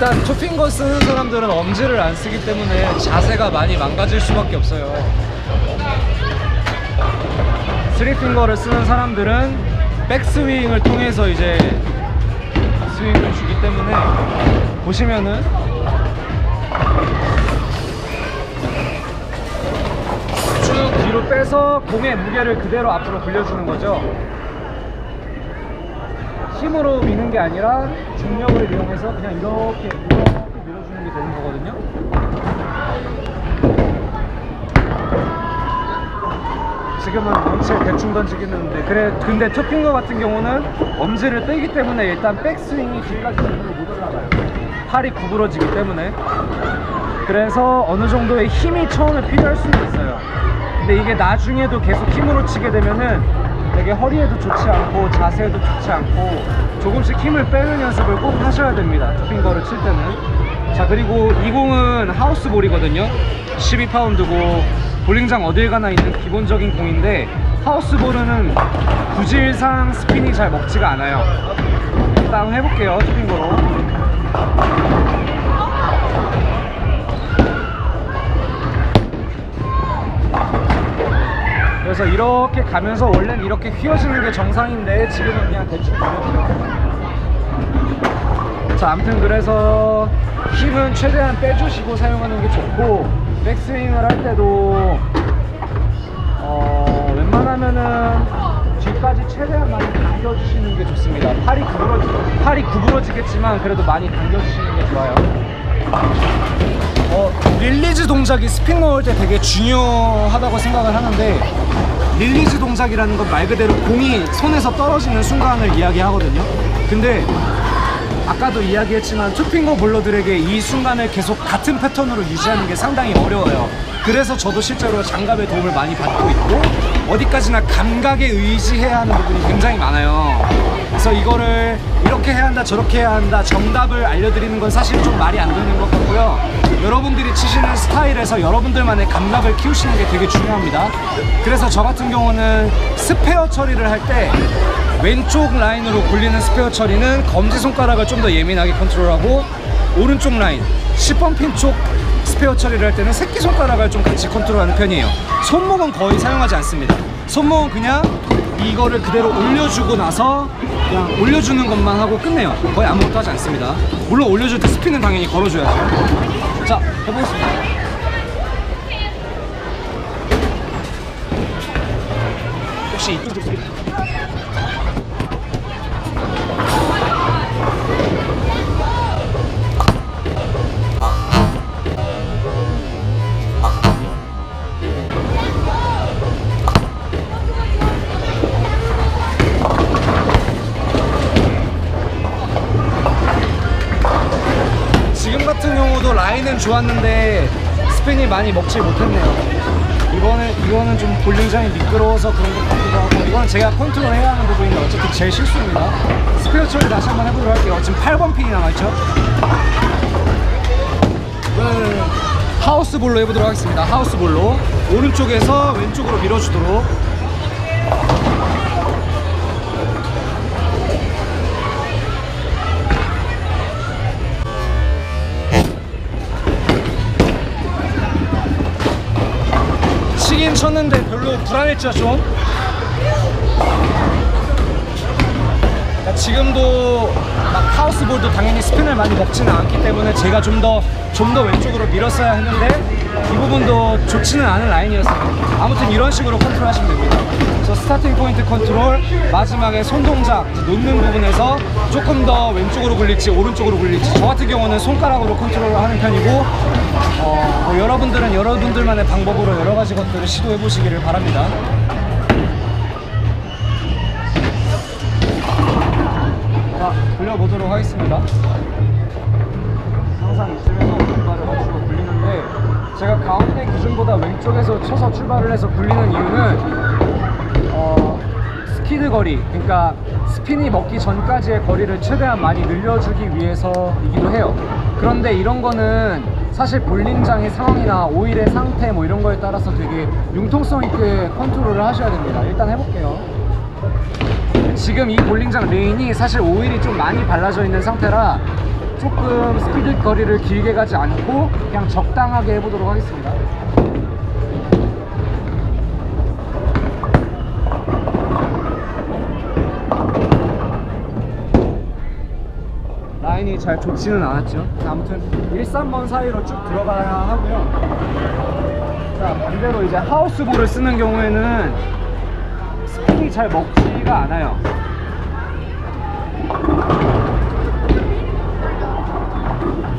일단 투핑거 쓰는 사람들은 엄지를 안 쓰기 때문에 자세가 많이 망가질 수밖에 없어요. 쓰리핑거를 쓰는 사람들은 백스윙을 통해서 이제 스윙을 주기 때문에 보시면은 쭉 뒤로 빼서 공의 무게를 그대로 앞으로 굴려주는 거죠. 힘으로 미는 게 아니라 중력을 이용해서 그냥 이렇게 밀어주는 게 되는 거거든요. 지금은 엄지를 대충 던지긴 했는데 근데 투핑거 같은 경우는 엄지를 빼기 때문에 일단 백스윙이 뒤까지 못 올라가요. 팔이 구부러지기 때문에. 그래서 어느 정도의 힘이 처음에 필요할 수는 있어요. 근데 이게 나중에도 계속 힘으로 치게 되면은 되게 허리에도 좋지 않고 자세에도 좋지 않고 조금씩 힘을 빼는 연습을 꼭 하셔야 됩니다. 투핑거를 칠 때는. 자, 그리고 이 공은 하우스볼이거든요. 12파운드고 볼링장 어딜 가나 있는 기본적인 공인데 하우스볼은 구질상 스핀이 잘 먹지가 않아요. 일단 해볼게요. 투핑거로. 그래서 이렇게 가면서 원래는 이렇게 휘어지는 게 정상인데 지금은 그냥 대충 휘어져요. 자, 아무튼 그래서 힘은 최대한 빼주시고 사용하는 게 좋고, 백스윙을 할 때도 웬만하면은 뒤까지 최대한 많이 당겨주시는 게 좋습니다. 팔이 구부러지겠지만 그래도 많이 당겨주시는 게 좋아요. 릴리즈 동작이 스핀 넣을 때 되게 중요하다고 생각을 하는데, 릴리즈 동작이라는 건 말 그대로 공이 손에서 떨어지는 순간을 이야기하거든요. 근데 아까도 이야기했지만 투핑거 볼러들에게 이 순간을 계속 같은 패턴으로 유지하는 게 상당히 어려워요. 그래서 저도 실제로 장갑의 도움을 많이 받고 있고 어디까지나 감각에 의지해야 하는 부분이 굉장히 많아요. 그래서 이거를 이렇게 해야 한다 저렇게 해야 한다 정답을 알려드리는 건 사실 좀 말이 안 되는 것 같고요. 여러분들이 치시는 스타일에서 여러분들만의 감각을 키우시는 게 되게 중요합니다. 그래서 저 같은 경우는 스페어 처리를 할 때 왼쪽 라인으로 굴리는 스페어 처리는 검지손가락을 좀 더 예민하게 컨트롤하고, 오른쪽 라인 10번 핀 쪽 스페어 처리를 할 때는 새끼손가락을 좀 같이 컨트롤하는 편이에요. 손목은 거의 사용하지 않습니다. 손목은 그냥 이거를 그대로 올려주고 나서 그냥 올려주는 것만 하고 끝내요. 거의 아무것도 하지 않습니다. 물론 올려줄 때 스핀은 당연히 걸어줘야죠. 자, 해보겠습니다. 혹시 이쪽 소리? 지금 같은 경우도 라인은 좋았는데 스핀이 많이 먹지 못했네요. 이거는 좀 볼링장이 미끄러워서 그런 것 같기도 하고, 이거는 제가 컨트롤해야 하는 부분인데 어차피 제 실수입니다. 스페어 처리 다시 한번 해보도록 할게요. 지금 8번 핀이 남아있죠? 하우스볼로 해보도록 하겠습니다. 하우스볼로 오른쪽에서 왼쪽으로 밀어주도록. 치긴 쳤는데 별로 불안했죠 좀? 지금도 막 하우스볼도 당연히 스핀을 많이 먹지는 않기 때문에 제가 좀 더 왼쪽으로 밀었어야 했는데 이 부분도 좋지는 않은 라인이었어요. 아무튼 이런 식으로 컨트롤 하시면 됩니다. 그래서 스타팅 포인트 컨트롤, 마지막에 손 동작 놓는 부분에서 조금 더 왼쪽으로 굴릴지 오른쪽으로 굴릴지, 저 같은 경우는 손가락으로 컨트롤을 하는 편이고, 여러분들은 여러분들만의 방법으로 여러 가지 것들을 시도해 보시기를 바랍니다. 자, 굴려보도록 하겠습니다. 항상 있으면서 왼발을 맞추고 굴리는데, 제가 가운데 기준보다 왼쪽에서 쳐서 출발을 해서 굴리는 이유는 스키드 거리, 그러니까 스핀이 먹기 전까지의 거리를 최대한 많이 늘려주기 위해서이기도 해요. 그런데 이런 거는 사실 볼링장의 상황이나 오일의 상태 뭐 이런 거에 따라서 되게 융통성 있게 컨트롤을 하셔야 됩니다. 일단 해볼게요. 지금 이 볼링장 레인이 사실 오일이 좀 많이 발라져 있는 상태라 조금 스피드 거리를 길게 가지 않고 그냥 적당하게 해보도록 하겠습니다. 라인이 잘 좋지는 않았죠. 아무튼 1, 3번 사이로 쭉 들어가야 하고요. 자, 반대로 이제 하우스볼을 쓰는 경우에는 스핀이 잘 먹지가 않아요.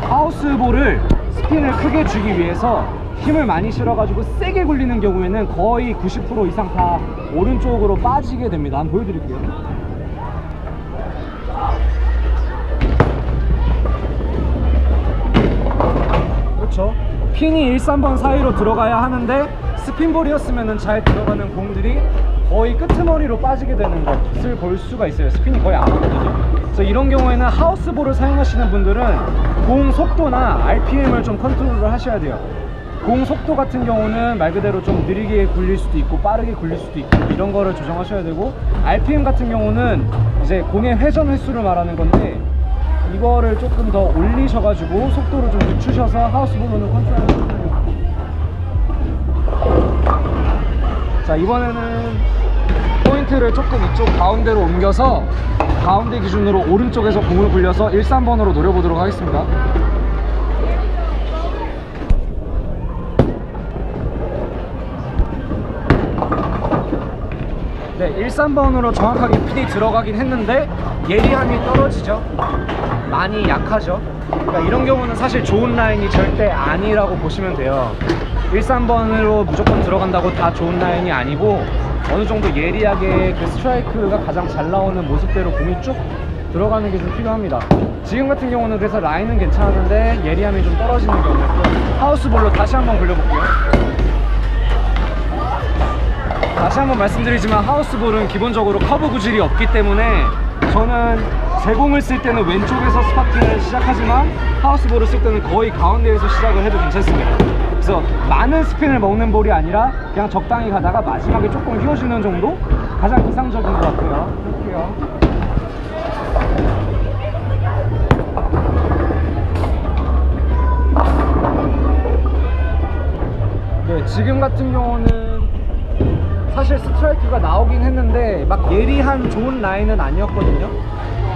하우스볼을 스핀을 크게 주기 위해서 힘을 많이 실어가지고 세게 굴리는 경우에는 거의 90% 이상 다 오른쪽으로 빠지게 됩니다. 한번 보여드릴게요. 그렇죠. 핀이 1, 3번 사이로 들어가야 하는데 스핀볼이었으면 잘 들어가는 공들이 거의 끄트머리로 빠지게 되는 것을 볼 수가 있어요. 스핀이 거의 안 오거든요. 그래서 이런 경우에는 하우스볼을 사용하시는 분들은 공 속도나 RPM을 좀 컨트롤을 하셔야 돼요. 공 속도 같은 경우는 말 그대로 좀 느리게 굴릴 수도 있고 빠르게 굴릴 수도 있고 이런 거를 조정하셔야 되고, RPM 같은 경우는 이제 공의 회전 횟수를 말하는 건데 이거를 조금 더 올리셔가지고 속도를 좀 늦추셔서 하우스볼로는 컨트롤하시면 돼요. 자, 이번에는 포인트를 조금 이쪽 가운데로 옮겨서 가운데 기준으로 오른쪽에서 공을 굴려서 1, 3번으로 노려보도록 하겠습니다. 네, 1, 3번으로 정확하게 핀이 들어가긴 했는데 예리함이 떨어지죠. 많이 약하죠. 그러니까 이런 경우는 사실 좋은 라인이 절대 아니라고 보시면 돼요. 1, 3번으로 무조건 들어간다고 다 좋은 라인이 아니고 어느 정도 예리하게 그 스트라이크가 가장 잘 나오는 모습대로 공이 쭉 들어가는 게 좀 필요합니다. 지금 같은 경우는 그래서 라인은 괜찮았는데 예리함이 좀 떨어지는 경우였고요. 하우스볼로 다시 한번 굴려볼게요. 다시 한번 말씀드리지만 하우스볼은 기본적으로 커브 구질이 없기 때문에 저는 제공을 쓸 때는 왼쪽에서 스파팅을 시작하지만 하우스볼을 쓸 때는 거의 가운데에서 시작을 해도 괜찮습니다. 그래서 많은 스핀을 먹는 볼이 아니라 그냥 적당히 가다가 마지막에 조금 휘어지는 정도? 가장 이상적인 것 같고요. 해볼게요. 네, 지금 같은 경우는 사실 스트라이크가 나오긴 했는데 막 예리한 좋은 라인은 아니었거든요.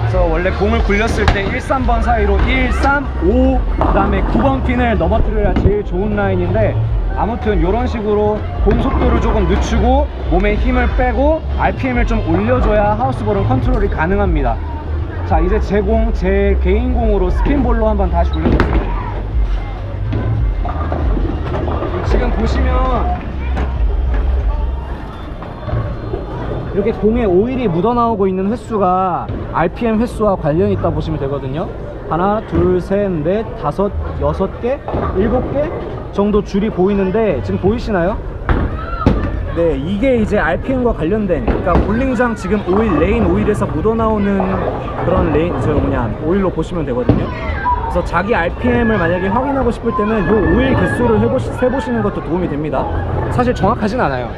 그래서 원래 공을 굴렸을 때 1, 3번 사이로 1, 3, 5 그 다음에 9번 핀을 넘어뜨려야 제일 좋은 라인인데 아무튼 이런 식으로 공 속도를 조금 늦추고 몸에 힘을 빼고 RPM을 좀 올려줘야 하우스볼은 컨트롤이 가능합니다. 자, 이제 제 개인 공으로 스핀볼로 한번 다시 굴려볼게요. 지금 보시면 이렇게 공에 오일이 묻어나오고 있는 횟수가 RPM 횟수와 관련이 있다 보시면 되거든요. 하나, 둘, 셋, 넷, 다섯, 여섯 개, 7개 정도 줄이 보이는데 지금 보이시나요? 네, 이게 이제 RPM과 관련된, 그러니까 볼링장 지금 오일, 레인 오일에서 묻어나오는 그런 레인, 오일로 보시면 되거든요. 그래서 자기 RPM을 만약에 확인하고 싶을 때는 이 오일 개수를 세보시는 것도 도움이 됩니다. 사실 정확하진 않아요.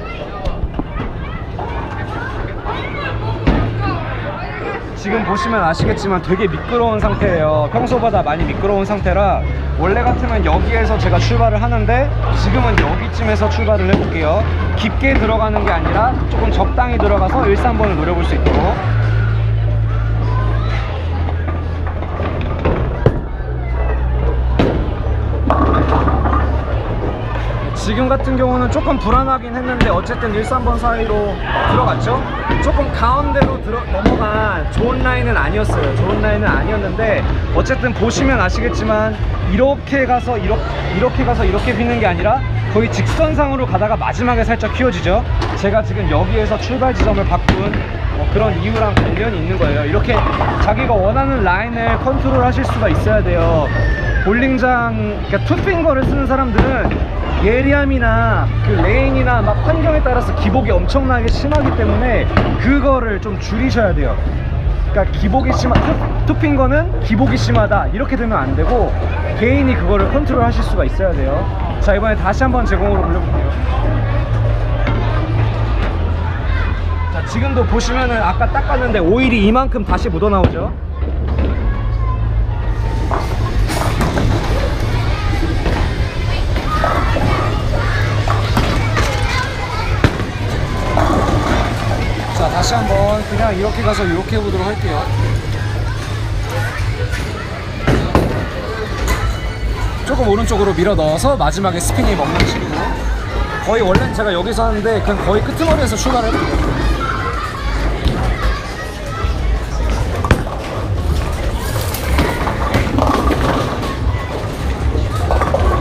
지금 보시면 아시겠지만 되게 미끄러운 상태예요. 평소보다 많이 미끄러운 상태라 원래 같으면 여기에서 제가 출발을 하는데 지금은 여기쯤에서 출발을 해볼게요. 깊게 들어가는 게 아니라 조금 적당히 들어가서 1, 3번을 노려볼 수 있도록. 지금 같은 경우는 조금 불안하긴 했는데 어쨌든 1, 3번 사이로 들어갔죠. 조금 가운데로 넘어간 좋은 라인은 아니었어요. 좋은 라인은 아니었는데 어쨌든 보시면 아시겠지만 이렇게 가서 이렇게 가서 이렇게 휘는 게 아니라 거의 직선상으로 가다가 마지막에 살짝 휘어지죠. 제가 지금 여기에서 출발 지점을 바꾼 그런 이유랑 관련이 있는 거예요. 이렇게 자기가 원하는 라인을 컨트롤 하실 수가 있어야 돼요. 볼링장, 그러니까 투핑거를 쓰는 사람들은 예리함이나 그 레인이나 막 환경에 따라서 기복이 엄청나게 심하기 때문에 그거를 좀 줄이셔야 돼요. 그러니까 기복이 투핑거는 기복이 심하다 이렇게 되면 안 되고 개인이 그거를 컨트롤 하실 수가 있어야 돼요. 자, 이번에 다시 한번 제공으로 돌려볼게요. 자, 지금도 보시면은 아까 닦았는데 오일이 이만큼 다시 묻어나오죠. 다시 한번 그냥 이렇게 가서 이렇게 해보도록 할게요. 조금 오른쪽으로 밀어 넣어서 마지막에 스피닝 먹는 식으로. 거의 원래는 제가 여기서 하는데 그냥 거의 끄트머리에서 출발을 해볼게요.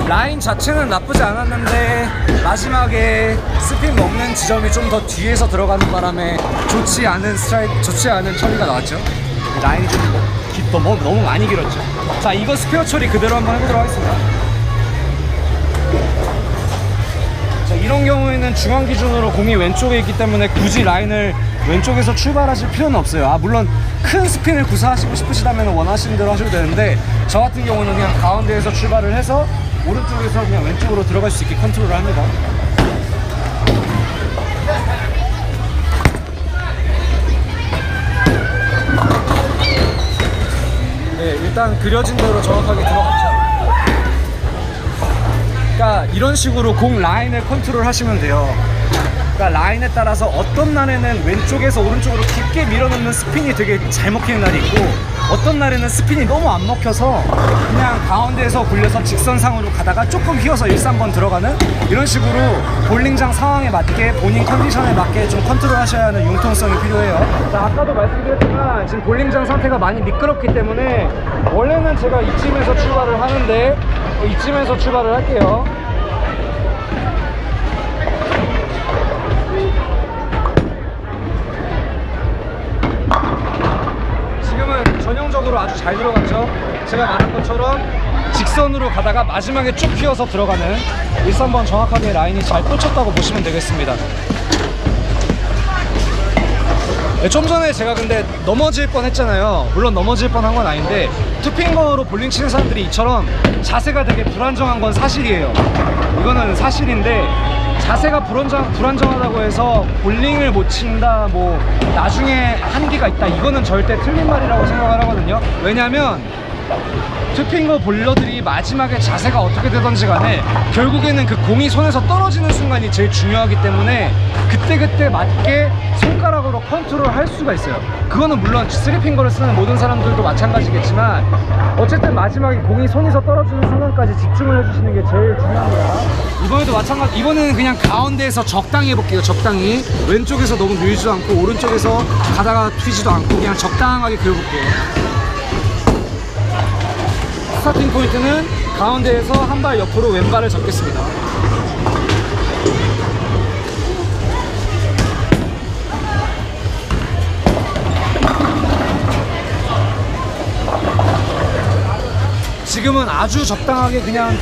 라인 자체는 나쁘지 않았는데 마지막에 스핀 먹는 지점이 좀 더 뒤에서 들어가는 바람에 좋지 않은 처리가 나왔죠. 라인이 좀 너무 많이 길었죠. 자, 이거 스페어 처리 그대로 한번 해보도록 하겠습니다. 자, 이런 경우에는 중앙 기준으로 공이 왼쪽에 있기 때문에 굳이 라인을 왼쪽에서 출발하실 필요는 없어요. 물론 큰 스핀을 구사하시고 싶으시다면 원하시는 대로 하셔도 되는데, 저 같은 경우는 그냥 가운데에서 출발을 해서 오른쪽에서 그냥 왼쪽으로 들어갈 수 있게 컨트롤을 합니다. 네, 일단 그려진 대로 정확하게 들어갔죠. 그러니까 이런 식으로 공 라인을 컨트롤 하시면 돼요. 그러니까 라인에 따라서 어떤 날에는 왼쪽에서 오른쪽으로 깊게 밀어넣는 스핀이 되게 잘 먹히는 날이 있고, 어떤 날에는 스핀이 너무 안 먹혀서 그냥 가운데에서 굴려서 직선상으로 가다가 조금 휘어서 1, 3번 들어가는, 이런 식으로 볼링장 상황에 맞게 본인 컨디션에 맞게 좀 컨트롤 하셔야 하는 융통성이 필요해요. 자, 아까도 말씀드렸지만 지금 볼링장 상태가 많이 미끄럽기 때문에 원래는 제가 이쯤에서 출발을 하는데 이쯤에서 출발을 할게요. 전형적으로 아주 잘 들어갔죠. 제가 말한 것처럼 직선으로 가다가 마지막에 쭉 휘어서 들어가는 1, 3번 정확하게 라인이 잘 꽂혔다고 보시면 되겠습니다. 네, 좀 전에 제가 근데 넘어질 뻔 했잖아요. 물론 넘어질 뻔한 건 아닌데, 투핑거로 볼링 치는 사람들이 이처럼 자세가 되게 불안정한 건 사실이에요. 이거는 사실인데, 자세가 불안정하다고 해서 볼링을 못 친다, 뭐 나중에 한계가 있다, 이거는 절대 틀린 말이라고 생각을 하거든요. 왜냐면 투핑거 볼러들이 마지막에 자세가 어떻게 되던지 간에 결국에는 그 공이 손에서 떨어지는 순간이 제일 중요하기 때문에 그때그때 맞게 손가락으로 컨트롤 할 수가 있어요. 그거는 물론 3핑거를 쓰는 모든 사람들도 마찬가지겠지만, 어쨌든 마지막에 공이 손에서 떨어지는 순간까지 집중을 해주시는 게 제일 중요합니다. 이번에도 마찬가지. 이번에는 그냥 가운데에서 적당히 해볼게요. 적당히 왼쪽에서 너무 밀지도 않고 오른쪽에서 가다가 튀지도 않고 그냥 적당하게 그려볼게요. 스타팅 포인트는 가운데에서 한 발 옆으로 왼발을 잡겠습니다. 지금은 아주 적당하게 그냥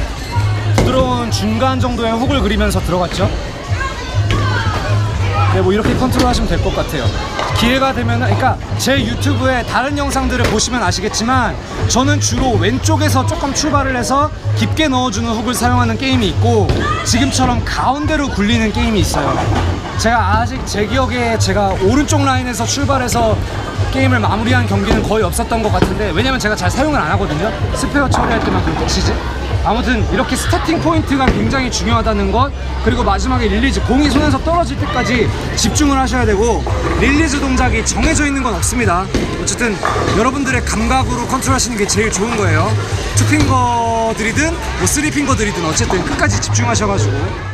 부드러운 중간 정도의 훅을 그리면서 들어갔죠. 네, 뭐 이렇게 컨트롤 하시면 될 것 같아요. 기회가 되면, 그러니까 제 유튜브에 다른 영상들을 보시면 아시겠지만 저는 주로 왼쪽에서 조금 출발을 해서 깊게 넣어주는 훅을 사용하는 게임이 있고, 지금처럼 가운데로 굴리는 게임이 있어요. 제가 아직 제 기억에 제가 오른쪽 라인에서 출발해서 게임을 마무리한 경기는 거의 없었던 것 같은데, 왜냐면 제가 잘 사용을 안 하거든요. 스페어 처리할 때만 그렇게 치지. 아무튼 이렇게 스타팅 포인트가 굉장히 중요하다는 것, 그리고 마지막에 릴리즈, 공이 손에서 떨어질 때까지 집중을 하셔야 되고, 릴리즈 동작이 정해져 있는 건 없습니다. 어쨌든 여러분들의 감각으로 컨트롤 하시는 게 제일 좋은 거예요. 투핑거 들이든 뭐 3핑거 들이든 어쨌든 끝까지 집중하셔가지고